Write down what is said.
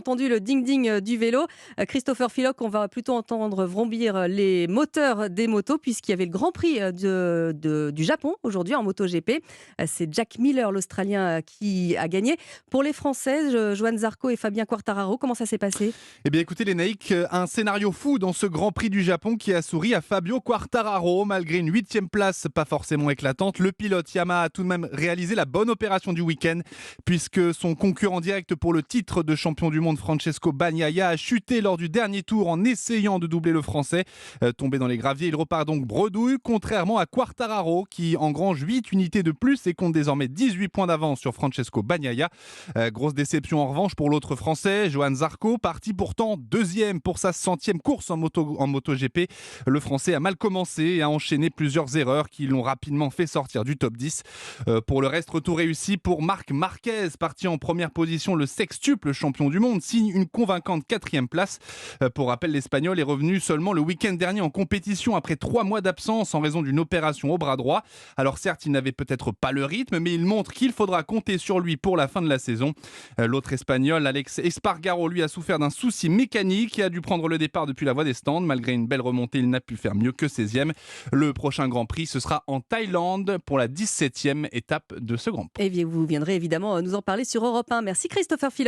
entendu le ding-ding du vélo. Christopher Philock, on va plutôt entendre vrombir les moteurs des motos puisqu'il y avait le Grand Prix du Japon aujourd'hui en MotoGP. C'est Jack Miller, l'Australien, qui a gagné. Pour les Françaises, Johan Zarco et Fabien Quartararo, comment ça s'est passé? Eh bien écoutez les Naïcs, un scénario fou dans ce Grand Prix du Japon qui a souri à Fabio Quartararo. Malgré une 8e place pas forcément éclatante, le pilote Yamaha a tout de même réalisé la bonne opération du week-end puisque son concurrent direct pour le titre de champion du monde Francesco Bagnaia a chuté lors du dernier tour en essayant de doubler le français. Tombé dans les graviers, il repart donc bredouille, contrairement à Quartararo qui engrange 8 unités de plus et compte désormais 18 points d'avance sur Francesco Bagnaia. Grosse déception en revanche pour l'autre français, Johan Zarco, parti pourtant deuxième pour sa 100e course en MotoGP. Le français a mal commencé et a enchaîné plusieurs erreurs qui l'ont rapidement fait sortir du top 10. Pour le reste, retour réussi pour Marc Marquez, parti en première position, le sextuple champion du monde signe une convaincante 4e place. Pour rappel, l'Espagnol est revenu seulement le week-end dernier en compétition après 3 mois d'absence en raison d'une opération au bras droit. Alors certes, il n'avait peut-être pas le rythme, mais il montre qu'il faudra compter sur lui pour la fin de la saison. L'autre Espagnol, Alex Espargaro, lui a souffert d'un souci mécanique et a dû prendre le départ depuis la voie des stands. Malgré une belle remontée, il n'a pu faire mieux que 16e. Le prochain Grand Prix, ce sera en Thaïlande pour la 17e étape de ce Grand Prix. Et vous viendrez évidemment nous en parler sur Europe 1. Merci Christopher Philock.